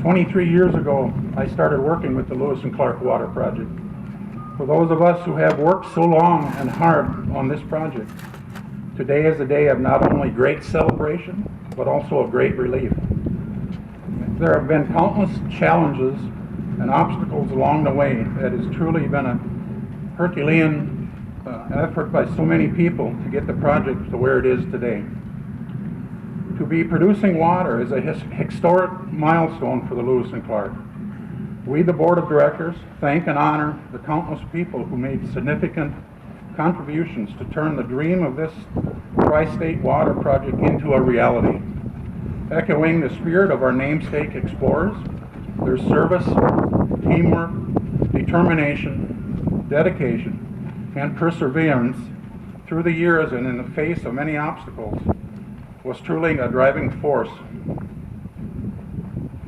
23 years ago, I started working with the Lewis and Clark Water Project. For those of us who have worked so long and hard on this project, today is a day of not only great celebration, but also of great relief. There have been countless challenges and obstacles along the way. It has truly been a Herculean effort by so many people to get the project to where it is today. To be producing water is a historic milestone for the Lewis and Clark. We, the Board of Directors, thank and honor the countless people who made significant contributions to turn the dream of this Tri-State Water Project into a reality. Echoing the spirit of our namesake explorers, their service, teamwork, determination, dedication, and perseverance through the years and in the face of many obstacles was truly a driving force.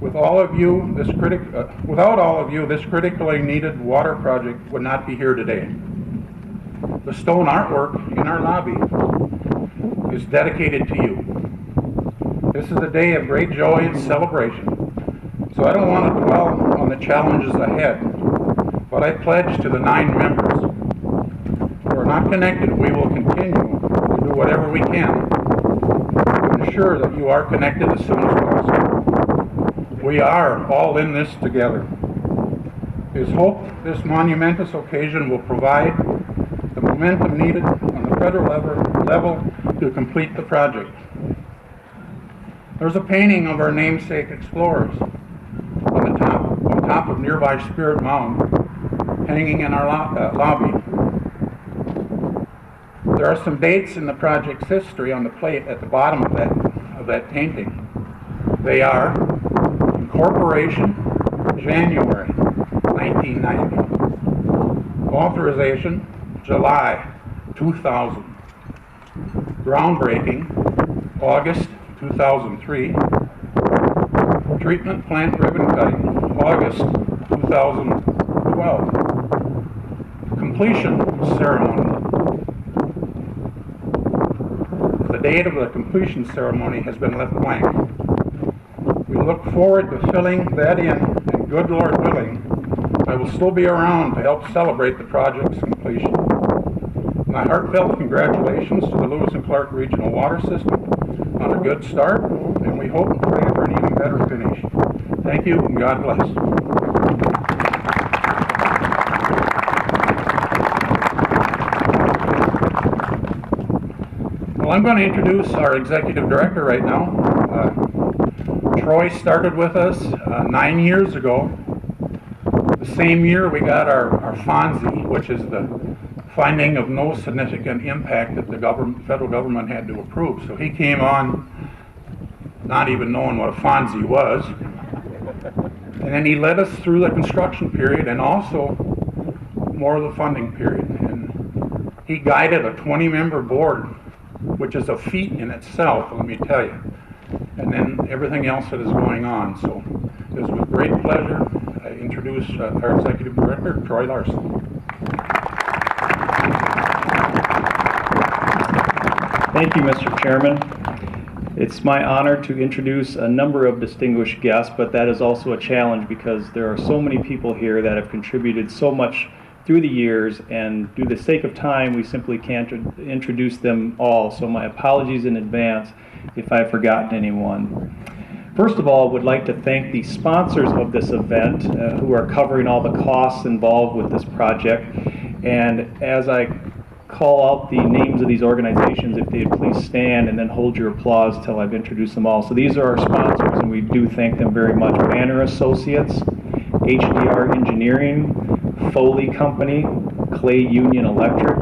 Without all of you, this critically needed water project would not be here today. The stone artwork in our lobby is dedicated to you. This is a day of great joy and celebration, so I don't want to dwell on the challenges ahead, but I pledge to the 9 members who are not connected, we will continue to do whatever we can to ensure that you are connected as soon as possible. We are all in this together. It is hoped this monumentous occasion will provide the momentum needed on the federal level to complete the project. There's a painting of our namesake explorers on top of nearby Spirit Mound hanging in our lobby. There are some dates in the project's history on the plate at the bottom of that painting. They are incorporation, January 1990. Authorization, July 2000. Groundbreaking, August 2003. Treatment plant ribbon cutting, August 2012. Completion ceremony. The date of the completion ceremony has been left blank. We look forward to filling that in, and good Lord willing, I will still be around to help celebrate the project's completion. My heartfelt congratulations to the Lewis and Clark Regional Water System on a good start, and we hope and pray for an even better finish. Thank you, and God bless. Well, I'm going to introduce our Executive Director right now. Troy started with us 9 years ago. The same year we got our FONSI, which is the finding of no significant impact that the federal government had to approve. So he came on not even knowing what a FONSI was. And then he led us through the construction period and also more of the funding period. And he guided a 20-member board, which is a feat in itself, let me tell you. And then everything else that is going on. So it was with great pleasure I introduce our Executive Director, Troy Larson. Thank you, Mr. Chairman. It's my honor to introduce a number of distinguished guests, but that is also a challenge because there are so many people here that have contributed so much through the years, and due to the sake of time, we simply can't introduce them all. So my apologies in advance if I've forgotten anyone. First of all, I would like to thank the sponsors of this event who are covering all the costs involved with this project. And as I call out the names of these organizations, if they'd please stand and then hold your applause till I've introduced them all. So these are our sponsors, and we do thank them very much. Banner Associates, HDR Engineering, Foley Company, Clay Union Electric,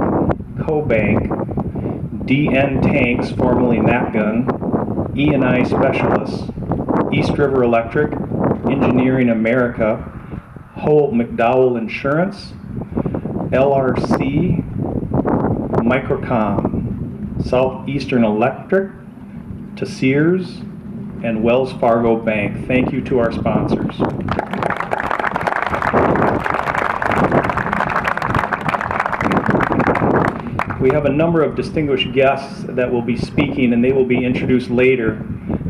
CoBank, DN Tanks, formerly NatGun, E&I Specialists, East River Electric, Engineering America, Holt McDowell Insurance, LRC, Microcom, Southeastern Electric, to Sears, and Wells Fargo Bank. Thank you to our sponsors. We have a number of distinguished guests that will be speaking, and they will be introduced later.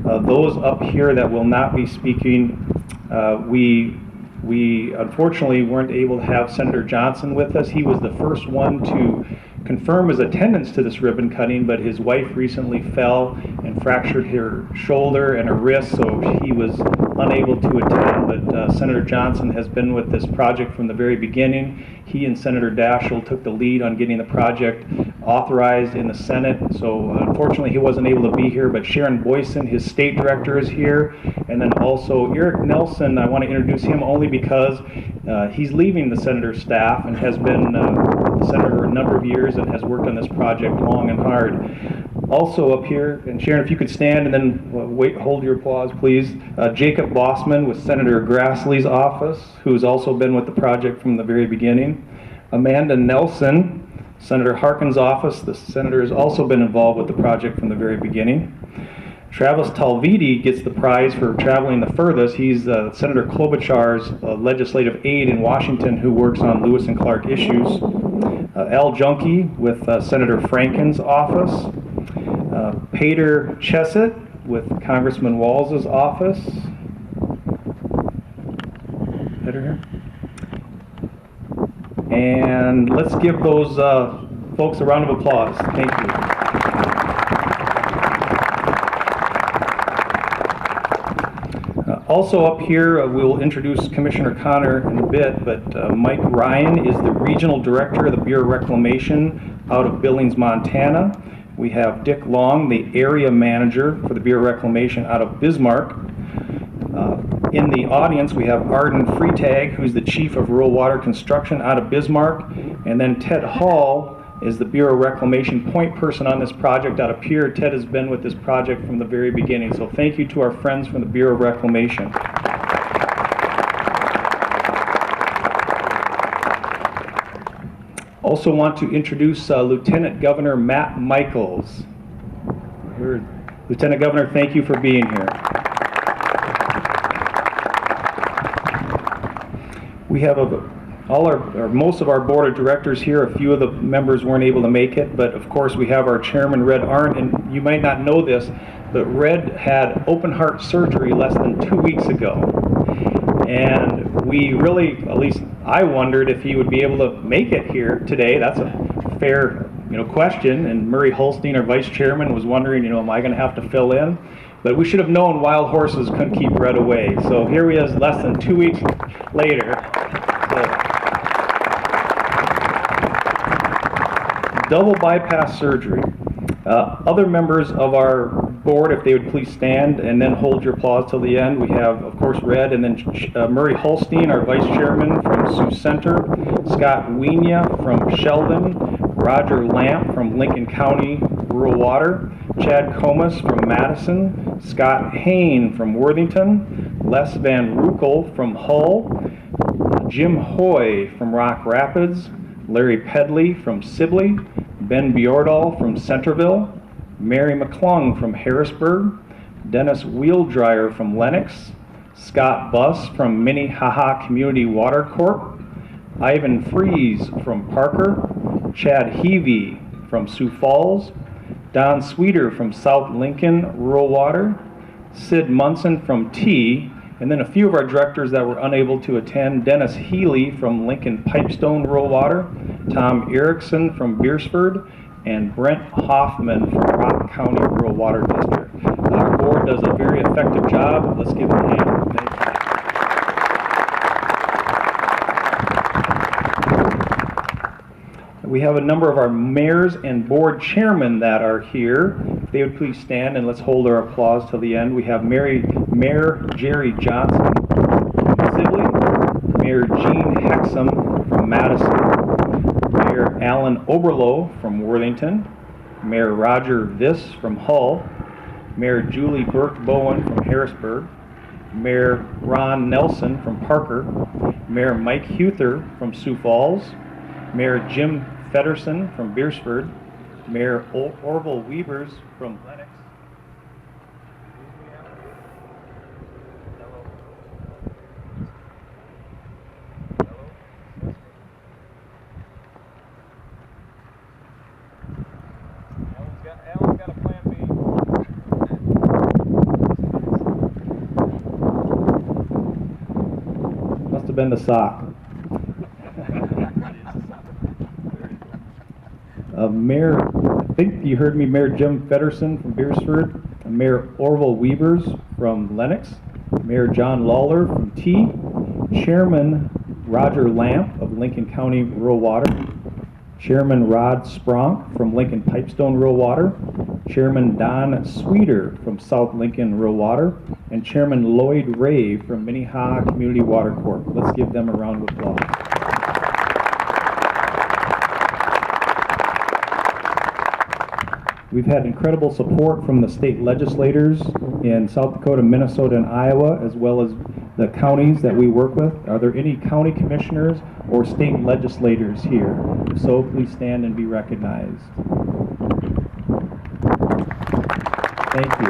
Those up here that will not be speaking We unfortunately weren't able to have Senator Johnson with us. He was the first one to confirm his attendance to this ribbon cutting, but his wife recently fell and fractured her shoulder and her wrist, so he was unable to attend. But Senator Johnson has been with this project from the very beginning. He and Senator Daschle took the lead on getting the project authorized in the Senate. So unfortunately he wasn't able to be here, but Sharon Boyson, his state director, is here. And then also Eric Nelson, I want to introduce him only because he's leaving the senator's staff and has been the senator a number of years and has worked on this project long and hard. Also up here, and Sharon, if you could stand and then hold your applause, please. Jacob Bossman with Senator Grassley's office, who's also been with the project from the very beginning. Amanda Nelson, Senator Harkin's office. The senator has also been involved with the project from the very beginning. Travis Talvidi gets the prize for traveling the furthest. He's Senator Klobuchar's legislative aide in Washington who works on Lewis and Clark issues. Al Junkie with Senator Franken's office. Pater Chesset with Congressman Walz's office. Pater here. And let's give those folks a round of applause. Thank you. Also up here, we'll introduce Commissioner Connor in a bit, but Mike Ryan is the Regional Director of the Bureau of Reclamation out of Billings, Montana. We have Dick Long, the Area Manager for the Bureau of Reclamation out of Bismarck. In the audience, we have Arden Freitag, who's the Chief of Rural Water Construction out of Bismarck, and then Ted Hall is the Bureau of Reclamation point person on this project out of Pierre. Ted has been with this project from the very beginning, so thank you to our friends from the Bureau of Reclamation. Also want to introduce Lieutenant Governor Matt Michaels. Lieutenant Governor, thank you for being here. We have most of our board of directors here. A few of the members weren't able to make it, but of course we have our chairman, Red Arndt, and you might not know this, but Red had open heart surgery less than 2 weeks ago. And we really, at least I wondered if he would be able to make it here today. That's a fair question, and Murray Holstein, our vice chairman, was wondering, am I going to have to fill in? But we should have known wild horses couldn't keep Red away. So here he is less than 2 weeks later. Double bypass surgery. Other members of our board, if they would please stand and then hold your applause till the end. We have, of course, Red, and then Murray Holstein, our vice chairman from Sioux Center, Scott Wienia from Sheldon, Roger Lamp from Lincoln County Rural Water, Chad Comas from Madison, Scott Hain from Worthington, Les Van Roekel from Hull, Jim Hoy from Rock Rapids, Larry Pedley from Sibley, Ben Bjordal from Centerville, Mary McClung from Harrisburg, Dennis Wheeldryer from Lenox, Scott Buss from Minnehaha Community Water Corp, Ivan Fries from Parker, Chad Heavey from Sioux Falls, Don Sweeter from South Lincoln Rural Water, Sid Munson from T, and then a few of our directors that were unable to attend, Dennis Healy from Lincoln Pipestone Rural Water, Tom Erickson from Beersford, and Brent Hoffman from Rock County Rural Water District. Our board does a very effective job. Let's give them a hand. We have a number of our mayors and board chairmen that are here. If they would please stand and let's hold our applause till the end. We have Mayor Jerry Johnson from Sibley, Mayor Gene Hexum from Madison, Mayor Alan Oberloh from Worthington, Mayor Roger Viss from Hull, Mayor Julie Burke Bowen from Harrisburg, Mayor Ron Nelson from Parker, Mayor Mike Huther from Sioux Falls, Mayor Jim Fedderson from Beersford, Mayor Orville Weavers from Lenox. Alan's got a plan B. than the sock. Mayor, I think you heard me, Mayor Jim Feddersen from Beersford, Mayor Orville Weavers from Lennox, Mayor John Lawler from T, Chairman Roger Lamp of Lincoln County Rural Water, Chairman Rod Spronk from Lincoln Pipestone Rural Water, Chairman Don Sweeter from South Lincoln Rural Water, and Chairman Lloyd Ray from Minnehaha Community Water Corp. Let's give them a round of applause. We've had incredible support from the state legislators in South Dakota, Minnesota, and Iowa, as well as the counties that we work with. Are there any county commissioners or state legislators here? If so, please stand and be recognized. Thank you.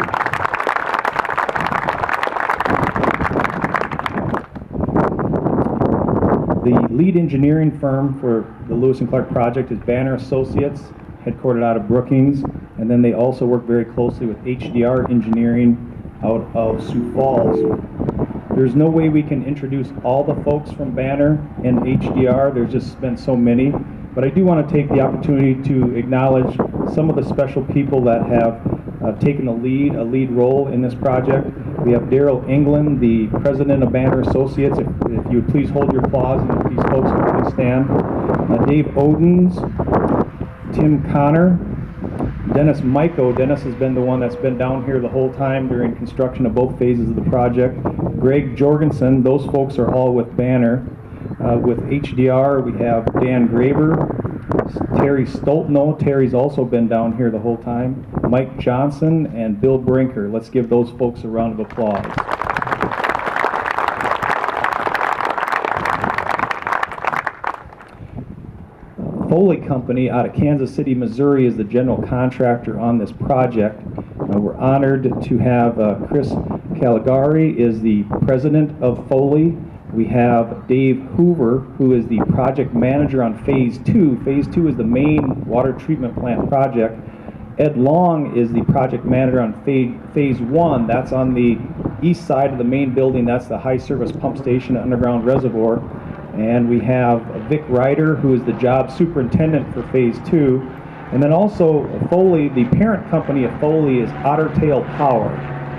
The lead engineering firm for the Lewis and Clark project is Banner Associates, headquartered out of Brookings, and then they also work very closely with HDR Engineering out of Sioux Falls. There's no way we can introduce all the folks from Banner and HDR. There's just been so many. But I do want to take the opportunity to acknowledge some of the special people that have taken a lead role in this project. We have Daryl England, the president of Banner Associates. If you would please hold your applause, and if these folks would please stand. Dave Odens, Tim Connor, Dennis Myko. Dennis has been the one that's been down here the whole time during construction of both phases of the project. Greg Jorgensen, those folks are all with Banner. With HDR, we have Dan Graber, Terry Stoltno. Terry's also been down here the whole time. Mike Johnson and Bill Brinker. Let's give those folks a round of applause. Foley Company out of Kansas City, Missouri is the general contractor on this project. We're honored to have Chris Caligari is the president of Foley. We have Dave Hoover, who is the project manager on Phase 2. Phase 2 is the main water treatment plant project. Ed Long is the project manager on Phase 1. That's on the east side of the main building. That's the high service pump station underground reservoir. And we have Vic Ryder, who is the job superintendent for Phase 2. And then also Foley, the parent company of Foley is Otter Tail Power.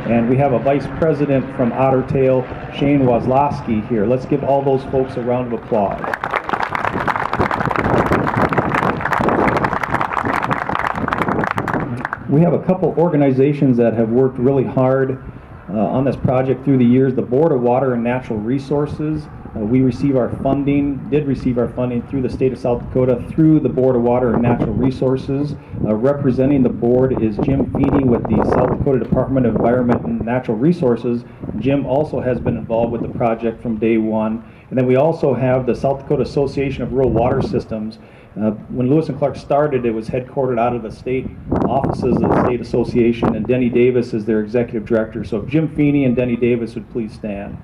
And we have a vice president from Otter Tail, Shane Wazlowski, here. Let's give all those folks a round of applause. We have a couple organizations that have worked really hard on this project through the years. The Board of Water and Natural Resources. We receive our funding, did receive our funding through the state of South Dakota through the Board of Water and Natural Resources. Representing the board is Jim Feeney with the South Dakota Department of Environment and Natural Resources. Jim also has been involved with the project from day one. And then we also have the South Dakota Association of Rural Water Systems. When Lewis and Clark started, it was headquartered out of the state offices of the state association, and Denny Davis is their executive director. So if Jim Feeney and Denny Davis would please stand.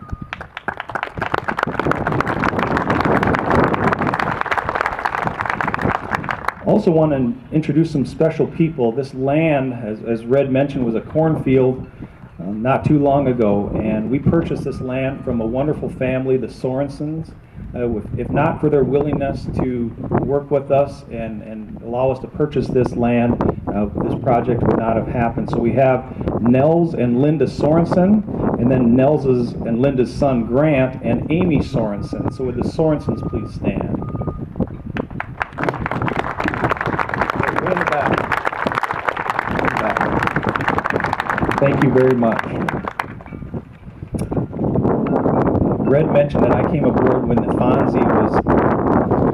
Also want to introduce some special people. This land, as Red mentioned, was a cornfield not too long ago, and we purchased this land from a wonderful family, the Sorensens. If not for their willingness to work with us and allow us to purchase this land, this project would not have happened. So we have Nels and Linda Sorensen, and then Nels's and Linda's son Grant and Amy Sorensen. So would the Sorensens please stand? Way in the back. Thank you very much. Red mentioned that I came aboard when the Fonzie was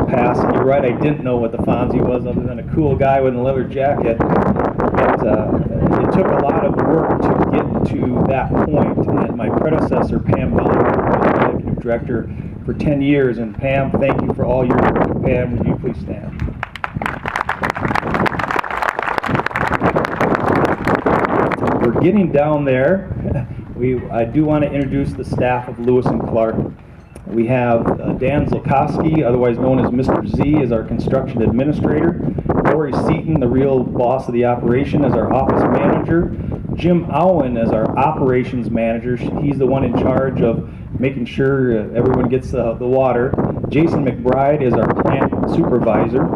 passed. You're right, I didn't know what the Fonzie was other than a cool guy with a leather jacket. It took a lot of work to get to that point, and my predecessor, Pam Bauer, was executive director for 10 years. And Pam, thank you for all your work. Pam, would you please stand? We're getting down there. I do want to introduce the staff of Lewis and Clark. We have Dan Zlakowski, otherwise known as Mr. Z, as our construction administrator. Lori Seaton, the real boss of the operation, as our office manager. Jim Owen as our operations manager. He's the one in charge of making sure everyone gets the water. Jason McBride is our plant supervisor.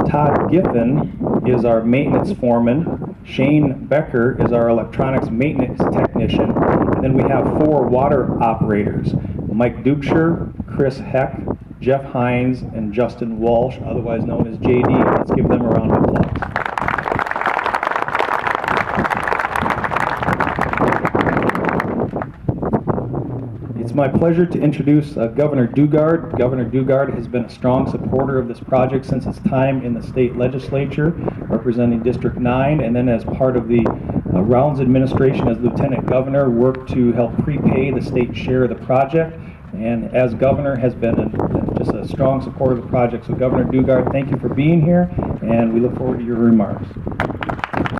Todd Giffen is our maintenance foreman. Shane Becker is our electronics maintenance technician. And then we have 4 water operators: Mike Dukesher, Chris Heck, Jeff Hines, and Justin Walsh, otherwise known as JD. Let's give them a round of applause. It's my pleasure to introduce Governor Dugard. Governor Dugard has been a strong supporter of this project since his time in the state legislature, representing District 9, and then as part of the Rounds administration as Lieutenant Governor, worked to help prepay the state share of the project, and as governor has been just a strong supporter of the project. So Governor Dugard, thank you for being here, and we look forward to your remarks.